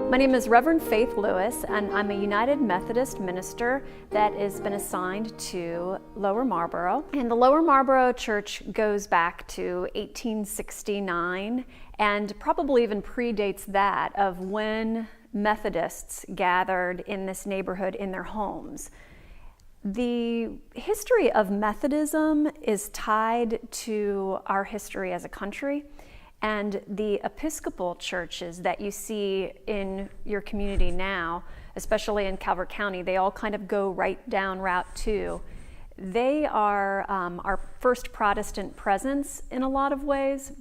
My name is Reverend Faith Lewis, and I'm a United Methodist minister that has been assigned to Lower Marlboro. And the Lower Marlboro Church goes back to 1869 and probably even predates that of when Methodists gathered in this neighborhood in their homes. The history of Methodism is tied to our history as a country, and the Episcopal churches that you see in your community now, especially in Calvert County, they all kind of go right down Route 2. They are our first Protestant presence in a lot of ways,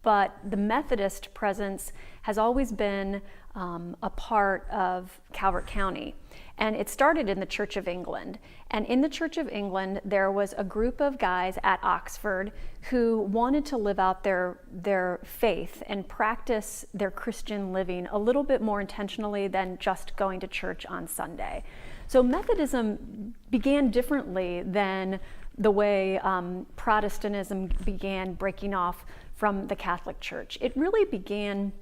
but the Methodist presence has always been a part of Calvert County. And it started in the Church of England. And in the Church of England, there was a group of guys at Oxford who wanted to live out their faith and practice their Christian living a little bit more intentionally than just going to church on Sunday. So Methodism began differently than the way Protestantism began breaking off from the Catholic Church. It really began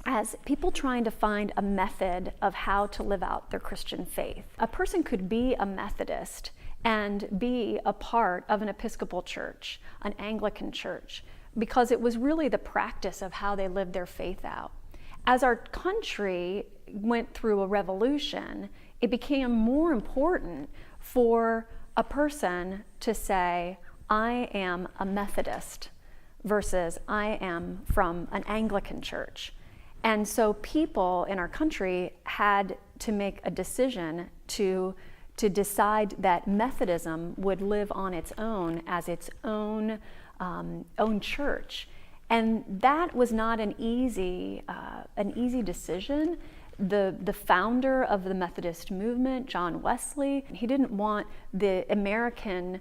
as people trying to find a method of how to live out their Christian faith. A person could be a Methodist and be a part of an Episcopal church, an Anglican church, because it was really the practice of how they lived their faith out. As our country went through a revolution, it became more important for a person to say, I am a Methodist, versus I am from an Anglican church. And so people in our country had to make a decision to decide that Methodism would live on its own as its own church. And that was not an easy decision. The founder of the Methodist movement, John Wesley, he didn't want the American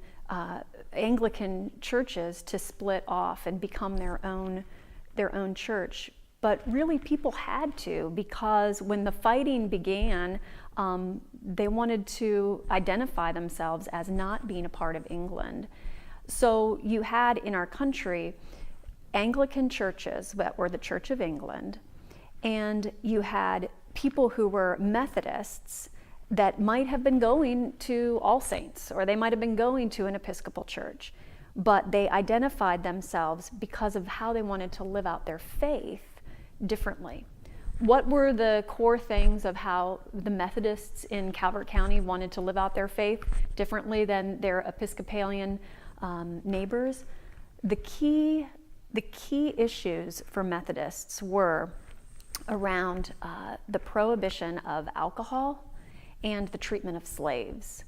Anglican churches to split off and become their own church. But really people had to, because when the fighting began, they wanted to identify themselves as not being a part of England. So you had in our country Anglican churches that were the Church of England, and you had people who were Methodists that might have been going to All Saints, or they might have been going to an Episcopal church, but they identified themselves because of how they wanted to live out their faith differently. What were the core things of how the Methodists in Calvert County wanted to live out their faith differently than their Episcopalian neighbors? The key issues for Methodists were around the prohibition of alcohol and the treatment of slaves.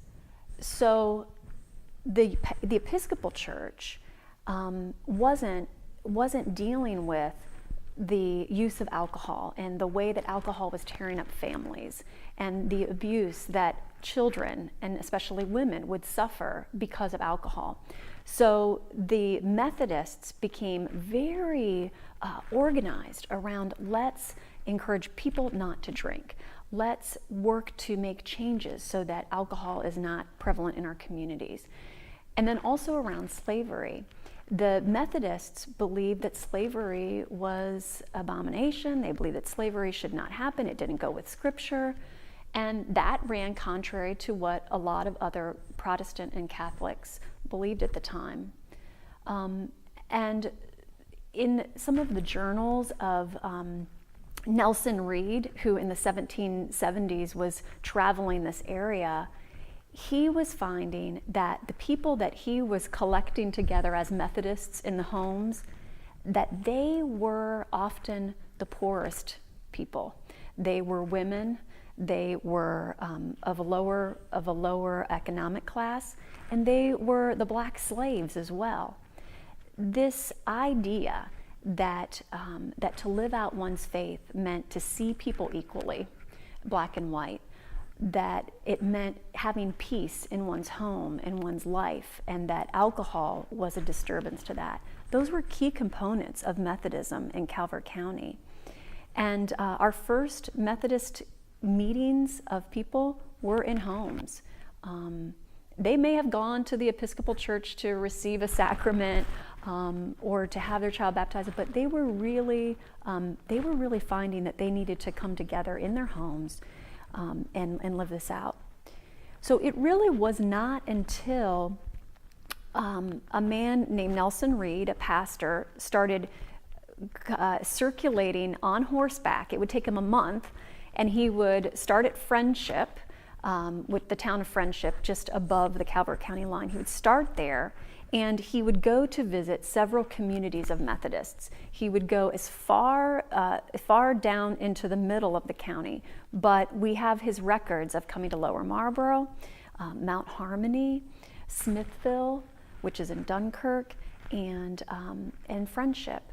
So the Episcopal Church wasn't dealing with the use of alcohol and the way that alcohol was tearing up families and the abuse that children and especially women would suffer because of alcohol. So the Methodists became very organized around, let's encourage people not to drink. Let's work to make changes so that alcohol is not prevalent in our communities. And then also around slavery. The Methodists believed that slavery was abomination. They believed that slavery should not happen. It didn't go with Scripture. And that ran contrary to what a lot of other Protestant and Catholics believed at the time. And in some of the journals of Nelson Reed, who in the 1770s was traveling this area, he was finding that the people that he was collecting together as Methodists in the homes, that they were often the poorest people. They were women, they were of a lower economic class, and they were the black slaves as well. This idea that to live out one's faith meant to see people equally, black and white, that it meant having peace in one's home and one's life, and that alcohol was a disturbance to that. Those were key components of Methodism in Calvert County. And our first Methodist meetings of people were in homes. They may have gone to the Episcopal Church to receive a sacrament, or to have their child baptized, but they were really finding that they needed to come together in their homes and live this out. So it really was not until a man named Nelson Reed, a pastor, started circulating on horseback. It would take him a month, and he would start at Friendship, with the town of Friendship just above the Calvert County line. He would start there, and he would go to visit several communities of Methodists. He would go as far down into the middle of the county, but we have his records of coming to Lower Marlboro, Mount Harmony, Smithville, which is in Dunkirk, and Friendship.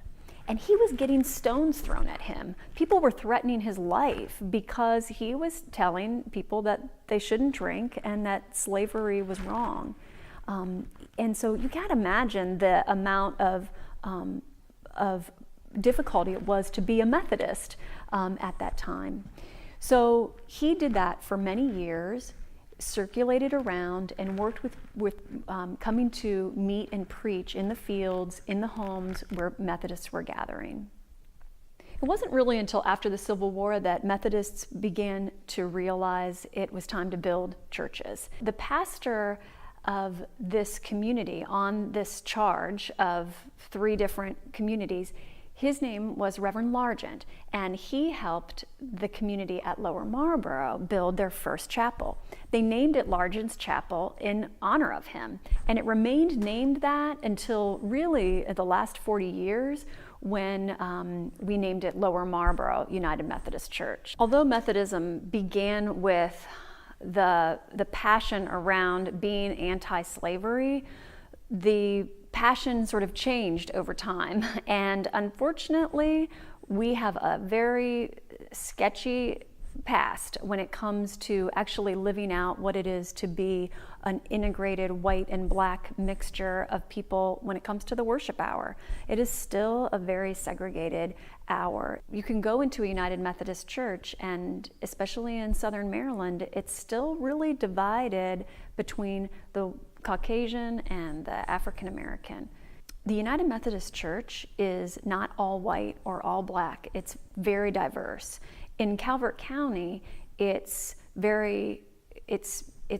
And he was getting stones thrown at him. People were threatening his life because he was telling people that they shouldn't drink and that slavery was wrong. And so you can't imagine the amount of difficulty it was to be a Methodist at that time. So he did that for many years, circulated around and worked with coming to meet and preach in the fields, in the homes where Methodists were gathering. It wasn't really until after the Civil War that Methodists began to realize it was time to build churches. The pastor of this community on this charge of 3 different communities, his name was Reverend Largent, and he helped the community at Lower Marlboro build their first chapel. They named it Largent's Chapel in honor of him, and it remained named that until really the last 40 years when we named it Lower Marlboro United Methodist Church. Although Methodism began with the passion around being anti-slavery, the passion sort of changed over time, and unfortunately we have a very sketchy past when it comes to actually living out what it is to be an integrated white and black mixture of people when it comes to the worship hour. It is still a very segregated hour. You can go into a United Methodist Church, and especially in Southern Maryland, it's still really divided between the Caucasian and the African American. The United Methodist Church is not all white or all black. It's very diverse. In Calvert County, it's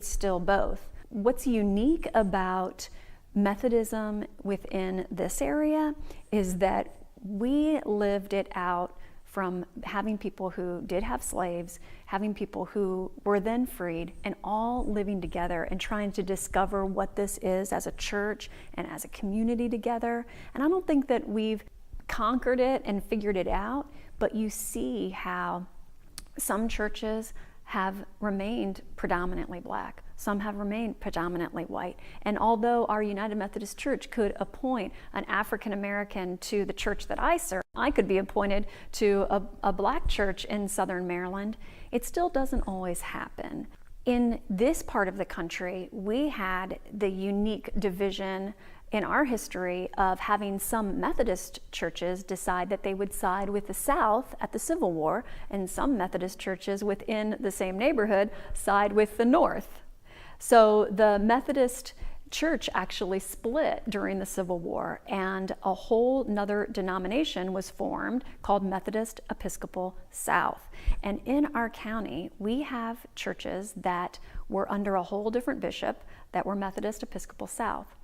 still both. What's unique about Methodism within this area is that we lived it out from having people who did have slaves, having people who were then freed, and all living together and trying to discover what this is as a church and as a community together. And I don't think that we've conquered it and figured it out, but you see how some churches have remained predominantly black, some have remained predominantly white. And although our United Methodist Church could appoint an African American to the church that I serve, I could be appointed to a black church in Southern Maryland, it still doesn't always happen. In this part of the country, we had the unique division in our history of having some Methodist churches decide that they would side with the South at the Civil War, and some Methodist churches within the same neighborhood side with the North. So the Methodist Church actually split during the Civil War, and a whole nother denomination was formed called Methodist Episcopal South. And in our county, we have churches that were under a whole different bishop that were Methodist Episcopal South.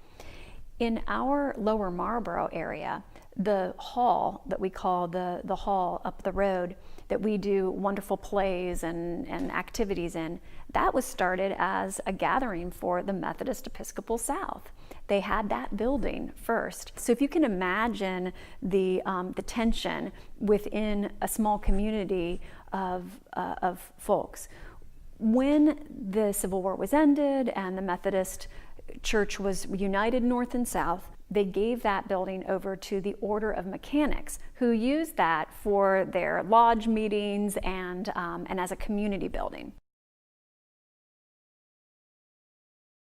In our Lower Marlboro area, the hall that we call the hall up the road that we do wonderful plays and activities in, that was started as a gathering for the Methodist Episcopal South. They had that building first. So if you can imagine the tension within a small community of folks. When the Civil War was ended and the Methodist Church was united North and South, they gave that building over to the Order of Mechanics, who used that for their lodge meetings and as a community building.